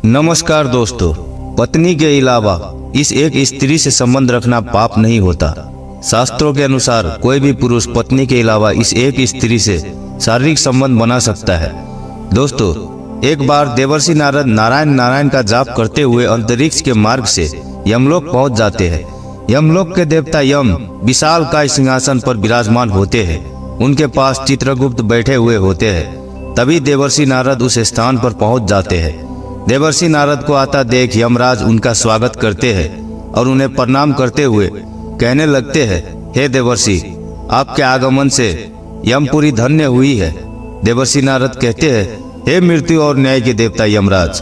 नमस्कार दोस्तों, पत्नी के अलावा इस एक स्त्री से संबंध रखना पाप नहीं होता। शास्त्रों के अनुसार कोई भी पुरुष पत्नी के अलावा इस एक स्त्री से शारीरिक संबंध बना सकता है। दोस्तों, एक बार देवर्षि नारद नारायण नारायण का जाप करते हुए अंतरिक्ष के मार्ग से यमलोक पहुंच जाते हैं। यमलोक के देवता यम विशाल काय सिंहासन पर विराजमान होते हैं। उनके पास चित्रगुप्त बैठे हुए होते हैं। तभी देवर्षि नारद उस स्थान पर पहुंच जाते हैं। देवर्षि नारद को आता देख यमराज उनका स्वागत करते हैं और उन्हें प्रणाम करते हुए कहने लगते हैं, हे देवर्षि, आपके आगमन से यमपुरी धन्य हुई है। देवर्षि नारद कहते हैं, हे मृत्यु और न्याय के देवता यमराज,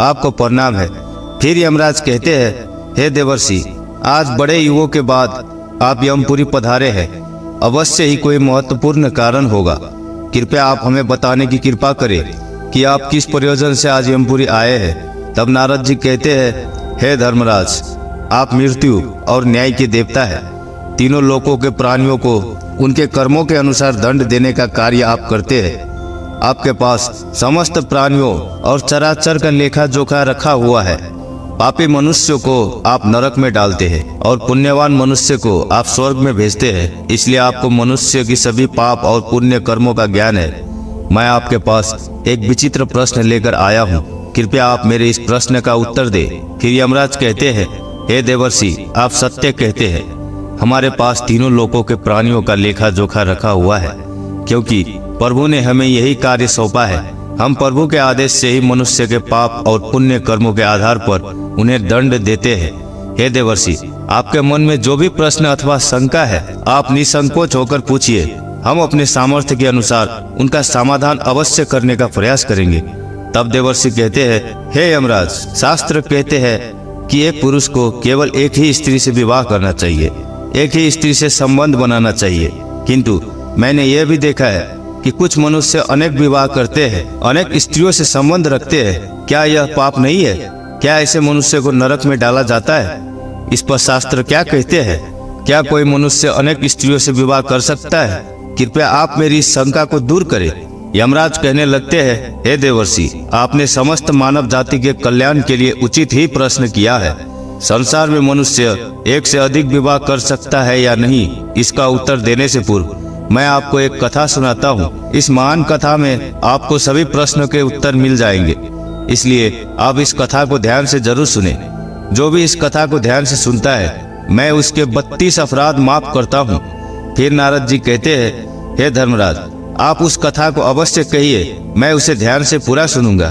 आपको प्रणाम है। फिर यमराज कहते हैं, हे देवर्षि, आज बड़े युगों के बाद आप यमपुरी पधारे हैं। अवश्य ही कोई महत्वपूर्ण कारण होगा। कृपया आप हमें बताने की कृपा करें कि आप किस प्रयोजन से आज यमपुरी आए हैं। तब नारद जी कहते हैं, हे धर्मराज, आप मृत्यु और न्याय के देवता हैं। तीनों लोकों के प्राणियों को उनके कर्मों के अनुसार दंड देने का कार्य आप करते हैं। आपके पास समस्त प्राणियों और चराचर का लेखा जोखा रखा हुआ है। पापी मनुष्य को आप नरक में डालते हैं और पुण्यवान मनुष्य को आप स्वर्ग में भेजते हैं। इसलिए आपको मनुष्य की सभी पाप और पुण्य कर्मों का ज्ञान है। मैं आपके पास एक विचित्र प्रश्न लेकर आया हूँ। कृपया आप मेरे इस प्रश्न का उत्तर दें। फिर यमराज कहते हैं, हे देवर्षि, आप सत्य कहते हैं। हमारे पास तीनों लोकों के प्राणियों का लेखा जोखा रखा हुआ है, क्योंकि प्रभु ने हमें यही कार्य सौंपा है। हम प्रभु के आदेश से ही मनुष्य के पाप और पुण्य कर्मों के आधार पर उन्हें दंड देते हैं। हे देवर्षि, आपके मन में जो भी प्रश्न अथवा शंका है, आप निसंकोच होकर पूछिए। हम अपने सामर्थ्य के अनुसार उनका समाधान अवश्य करने का प्रयास करेंगे। तब देवर्षि कहते हैं, हे यमराज, शास्त्र कहते हैं कि एक पुरुष को केवल एक ही स्त्री से विवाह करना चाहिए, एक ही स्त्री से संबंध बनाना चाहिए। किंतु मैंने यह भी देखा है कि कुछ मनुष्य अनेक विवाह करते हैं, अनेक स्त्रियों से संबंध रखते हैं। क्या यह पाप नहीं है? क्या ऐसे मनुष्य को नरक में डाला जाता है? इस पर शास्त्र क्या कहते हैं? क्या कोई मनुष्य अनेक स्त्रियों से विवाह कर सकता है? कृपया आप मेरी इस शंका को दूर करें। यमराज कहने लगते हैं, हे देवर्षि, आपने समस्त मानव जाति के कल्याण के लिए उचित ही प्रश्न किया है। संसार में मनुष्य एक से अधिक विवाह कर सकता है या नहीं, इसका उत्तर देने से पूर्व मैं आपको एक कथा सुनाता हूँ। इस महान कथा में आपको सभी प्रश्नों के उत्तर मिल जाएंगे, इसलिए आप इस कथा को ध्यान से जरूर सुने। जो भी इस कथा को ध्यान से सुनता है, मैं उसके 32 अपराध माफ करता हूँ। फिर नारद जी कहते हैं, हे धर्मराज, आप उस कथा को अवश्य कहिए, मैं उसे ध्यान से पूरा सुनूंगा।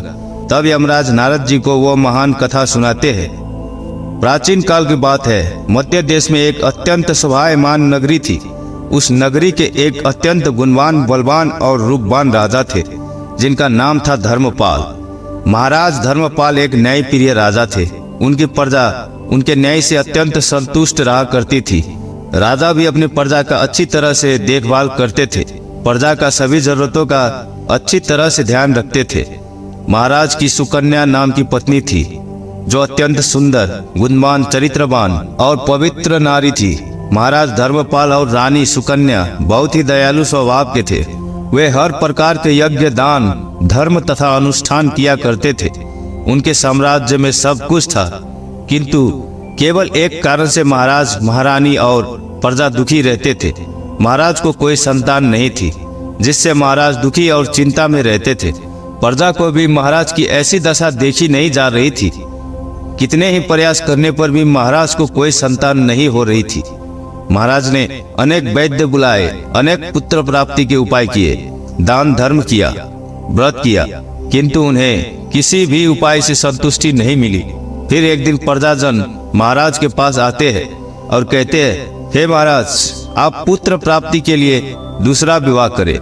तब यमराज नारद जी को वो महान कथा सुनाते हैं। प्राचीन काल की बात है। मध्य देश में एक अत्यंत शोभायमान नगरी थी। उस नगरी के एक अत्यंत गुणवान, बलवान और रूपवान राजा थे, जिनका नाम था धर्मपाल। महाराज धर्मपाल एक न्यायप्रिय राजा थे। उनकी प्रजा उनके न्याय से अत्यंत संतुष्ट रहा करती थी। राजा भी अपनी प्रजा का अच्छी तरह से देखभाल करते थे। प्रजा का सभी जरूरतों का अच्छी तरह से ध्यान रखते थे। महाराज की सुकन्या नाम की पत्नी थी, जो अत्यंत सुंदर, गुणवान, चरित्रवान और पवित्र नारी थी। महाराज धर्मपाल और रानी सुकन्या बहुत ही दयालु स्वभाव के थे। वे हर प्रकार के यज्ञ, दान, धर्म तथा अनुष्ठान किया करते थे। उनके साम्राज्य में सब कुछ था, किंतु केवल एक कारण से महाराज, महारानी और प्रजा दुखी रहते थे। महाराज को कोई संतान नहीं थी, जिससे महाराज दुखी और चिंता में रहते थे। प्रजा को भी महाराज की ऐसी दशा देखी नहीं जा रही थी। कितने ही प्रयास करने पर भी महाराज को कोई संतान नहीं हो रही थी। महाराज ने अनेक वैद्य बुलाए, अनेक पुत्र प्राप्ति के उपाय किए, दान धर्म किया, व्रत किया, किंतु उन्हें किसी भी उपाय से संतुष्टि नहीं मिली। फिर एक दिन प्रजाजन महाराज के पास आते हैं और कहते हैं, हे महाराज, आप पुत्र प्राप्ति के लिए दूसरा विवाह करें।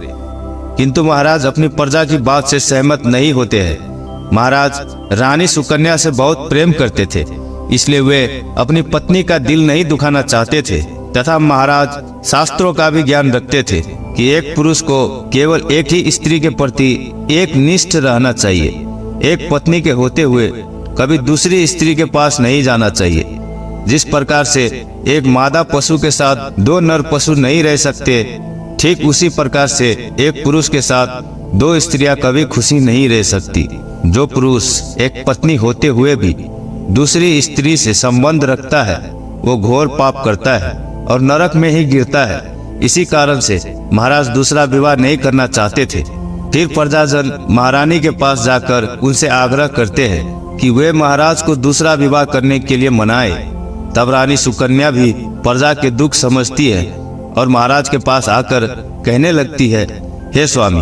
किंतु महाराज अपनी प्रजा की बात से सहमत नहीं होते हैं। महाराज रानी सुकन्या से बहुत प्रेम करते थे, इसलिए वे अपनी पत्नी का दिल नहीं दुखाना चाहते थे। तथा महाराज शास्त्रों का भी ज्ञान रखते थे कि एक पुरुष को केवल एक ही स्त्री के प्रति एक निष्ठ रहना चाहिए। एक पत्नी के होते हुए कभी दूसरी स्त्री के पास नहीं जाना चाहिए। जिस प्रकार से एक मादा पशु के साथ दो नर पशु नहीं रह सकते, ठीक उसी प्रकार से एक पुरुष के साथ दो स्त्रियां कभी खुशी नहीं रह सकती। जो पुरुष एक पत्नी होते हुए भी दूसरी स्त्री से संबंध रखता है वो घोर पाप करता है और नरक में ही गिरता है। इसी कारण से महाराज दूसरा विवाह नहीं करना चाहते थे। फिर प्रजाजन महारानी के पास जाकर उनसे आग्रह करते हैं कि वे महाराज को दूसरा विवाह करने के लिए मनाए। तब रानी सुकन्या भी प्रजा के दुख समझती है और महाराज के पास आकर कहने लगती है, हे स्वामी,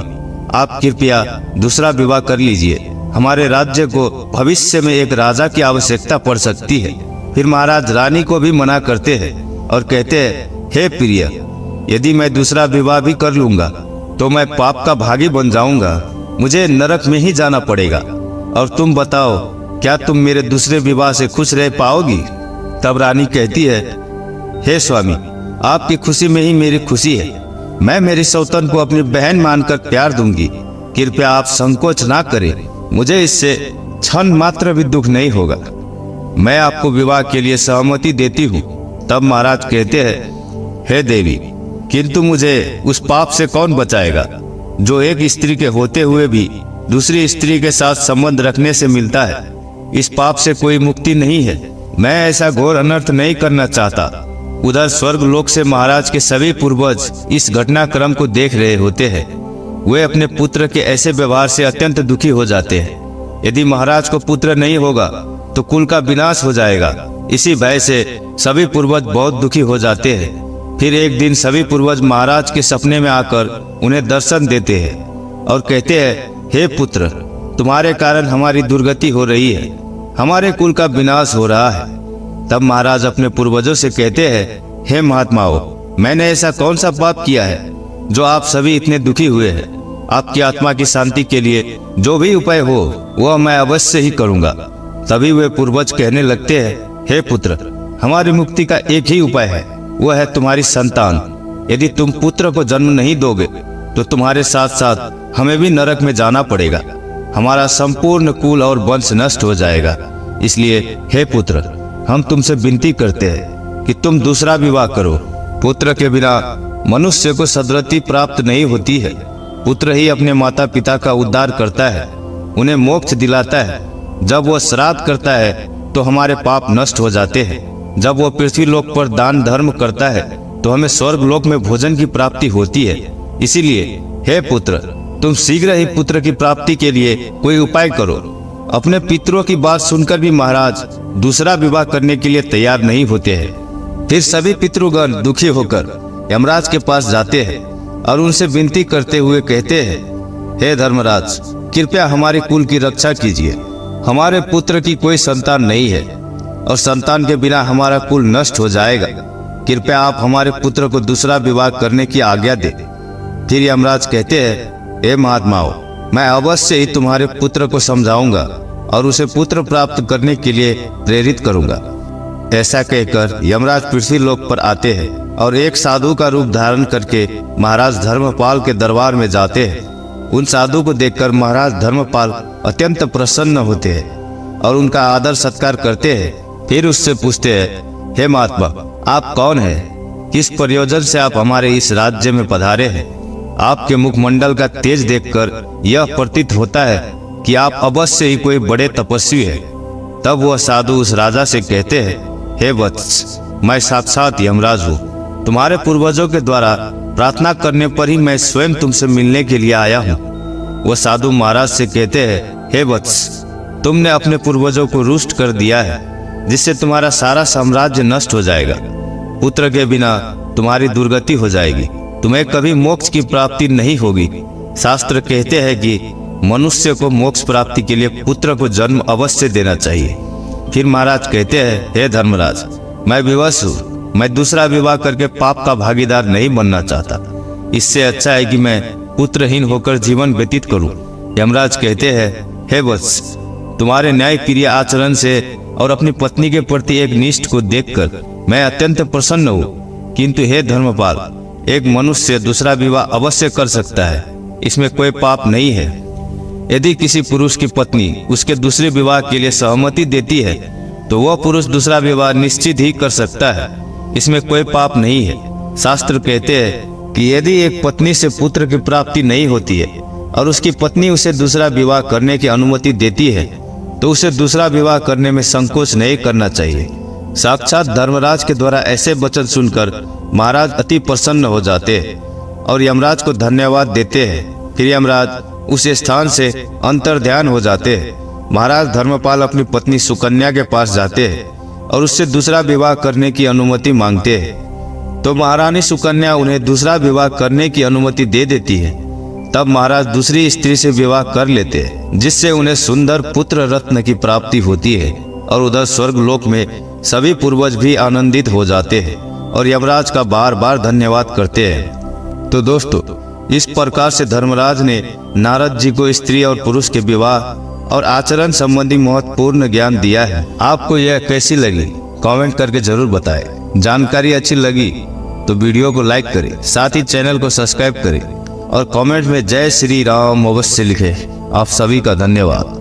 आप कृपया दूसरा विवाह कर लीजिए। हमारे राज्य को भविष्य में एक राजा की आवश्यकता पड़ सकती है। फिर महाराज रानी को भी मना करते हैं और कहते हैं, हे प्रिय, यदि मैं दूसरा विवाह भी कर लूंगा तो मैं पाप का भागी बन जाऊंगा, मुझे नरक में ही जाना पड़ेगा। और तुम बताओ, क्या तुम मेरे दूसरे विवाह से खुश रह पाओगी? तब रानी कहती है, हे स्वामी, आपकी खुशी में ही मेरी खुशी है। मैं मेरी सौतन को अपनी बहन मानकर प्यार दूंगी। कृपया आप संकोच ना करें, मुझे इससे क्षण मात्र भी दुख नहीं होगा। मैं आपको विवाह के लिए सहमति देती हूँ। तब महाराज कहते हैं, हे देवी, किंतु मुझे उस पाप से कौन बचाएगा जो एक स्त्री के होते हुए भी दूसरी स्त्री के साथ संबंध रखने से मिलता है। इस पाप से कोई मुक्ति नहीं है। मैं ऐसा घोर अनर्थ नहीं करना चाहता। उधर स्वर्ग लोक से महाराज के सभी पूर्वज इस घटनाक्रम को देख रहे होते हैं। वे अपने पुत्र के ऐसे व्यवहार से अत्यंत दुखी हो जाते हैं। यदि महाराज को पुत्र नहीं होगा तो कुल का विनाश हो जाएगा। इसी भय से सभी पूर्वज बहुत दुखी हो जाते हैं। फिर एक दिन सभी पूर्वज महाराज के सपने में आकर उन्हें दर्शन देते हैं और कहते हैं, हे पुत्र, तुम्हारे कारण हमारी दुर्गति हो रही है, हमारे कुल का विनाश हो रहा है। तब महाराज अपने पूर्वजों से कहते हैं, हे महात्माओं, मैंने ऐसा कौन सा पाप किया है जो आप सभी इतने दुखी हुए हैं? आपकी आत्मा की शांति के लिए जो भी उपाय हो वह मैं अवश्य ही करूंगा। तभी वे पूर्वज कहने लगते हैं, हे पुत्र, हमारी मुक्ति का एक ही उपाय है, वह है तुम्हारी संतान। यदि तुम पुत्र को जन्म नहीं दोगे तो तुम्हारे साथ साथ हमें भी नरक में जाना पड़ेगा। हमारा संपूर्ण कुल और वंश नष्ट हो जाएगा। इसलिए हे पुत्र, हम तुमसे विनती करते हैं कि तुम दूसरा विवाह करो। पुत्र के बिना मनुष्य को सद्गति प्राप्त नहीं होती है। पुत्र ही अपने माता पिता का उद्धार करता है, उन्हें मोक्ष दिलाता है। जब वह श्राद्ध करता है तो हमारे पाप नष्ट हो जाते हैं। जब वह पृथ्वी लोक पर दान धर्म करता है तो हमें स्वर्ग लोक में भोजन की प्राप्ति होती है। इसीलिए हे पुत्र, तुम शीघ्र ही पुत्र की प्राप्ति के लिए कोई उपाय करो। अपने पितरों की बात सुनकर भी महाराज दूसरा विवाह करने के लिए तैयार नहीं होते हैं। फिर सभी पितृगण दुखी होकर यमराज के पास जाते हैं और उनसे विनती करते हुए कहते हैं, हे धर्मराज, कृपया हमारे कुल की रक्षा कीजिए। हमारे पुत्र की कोई संतान नहीं है और संतान के बिना हमारा कुल नष्ट हो जाएगा। कृपया आप हमारे पुत्र को दूसरा विवाह करने की आज्ञा दें। फिर यमराज कहते हैं, हे महात्माओं, मैं अवश्य ही तुम्हारे पुत्र को समझाऊंगा और उसे पुत्र प्राप्त करने के लिए प्रेरित करूंगा। ऐसा कहकर यमराज पृथ्वी लोक पर आते हैं और एक साधु का रूप धारण करके महाराज धर्मपाल के दरबार में जाते हैं। उन साधु को देखकर महाराज धर्मपाल अत्यंत प्रसन्न होते हैं और उनका आदर सत्कार करते हैं। फिर उससे पूछते हैं, हे महात्मा, आप कौन हैं? किस प्रयोजन से आप हमारे इस राज्य में पधारे हैं? आपके मुखमंडल का तेज देखकर यह प्रतीत होता है कि आप अवश्य ही कोई बड़े तपस्वी हैं। तब वह साधु उस राजा से कहते हैं, हे वत्स, मैं साक्षात यमराज हूँ। तुम्हारे पूर्वजों के द्वारा प्रार्थना करने पर ही मैं स्वयं तुमसे मिलने के लिए आया हूँ। वह साधु महाराज से कहते हैं, हे वत्स, तुमने अपने पूर्वजों को रुष्ट कर दिया है, जिससे तुम्हारा सारा साम्राज्य नष्ट हो जाएगा। पुत्र के बिना तुम्हारी दुर्गति हो जाएगी, तुम्हें कभी मोक्ष की प्राप्ति नहीं होगी। शास्त्र कहते हैं कि मनुष्य को मोक्ष प्राप्ति के लिए पुत्र को जन्म अवश्य देना चाहिए। फिर महाराज कहते हैं, हे धर्मराज, मैं विवश हूँ। मैं दूसरा विवाह करके पाप का भागीदार नहीं बनना चाहता। इससे अच्छा है कि मैं पुत्रहीन होकर जीवन व्यतीत करूं। यमराज कहते हैं, हे वत्स, तुम्हारे न्याय प्रिय आचरण से और अपनी पत्नी के प्रति एक निष्ठ को देखकर मैं अत्यंत प्रसन्न हूँ। किंतु हे धर्मपाल, एक मनुष्य दूसरा विवाह अवश्य कर सकता है, इसमें कोई पाप नहीं है। यदि किसी पुरुष की पत्नी उसके दूसरे विवाह के लिए सहमति देती है तो वह पुरुष दूसरा विवाह निश्चित ही कर सकता है, इसमें कोई पाप नहीं है। शास्त्र कहते हैं कि यदि एक पत्नी से पुत्र की प्राप्ति नहीं होती है और उसकी पत्नी उसे दूसरा विवाह करने की अनुमति देती है तो उसे दूसरा विवाह करने में संकोच नहीं करना चाहिए। साक्षात धर्मराज के द्वारा ऐसे वचन सुनकर महाराज अति प्रसन्न हो जाते हैं और यमराज को धन्यवाद देते हैं। फिर यमराज उस स्थान से अंतर्ध्यान हो जाते हैं। महाराज धर्मपाल अपनी पत्नी सुकन्या के पास जाते हैं और उससे दूसरा विवाह करने की अनुमति मांगते हैं तो महारानी सुकन्या उन्हें दूसरा विवाह करने की अनुमति दे देती है। तब महाराज दूसरी स्त्री से विवाह कर लेते हैं जिससे उन्हें सुंदर पुत्र रत्न की प्राप्ति होती है और उधर स्वर्ग लोक में सभी पूर्वज भी आनंदित हो जाते हैं और यमराज का बार बार धन्यवाद करते हैं। तो दोस्तों, इस प्रकार से धर्मराज ने नारद जी को स्त्री और पुरुष के विवाह और आचरण संबंधी महत्वपूर्ण ज्ञान दिया है। आपको यह कैसी लगी कमेंट करके जरूर बताएं। जानकारी अच्छी लगी तो वीडियो को लाइक करें, साथ ही चैनल को सब्सक्राइब करें और कमेंट में जय श्री राम अवश्य लिखें। आप सभी का धन्यवाद।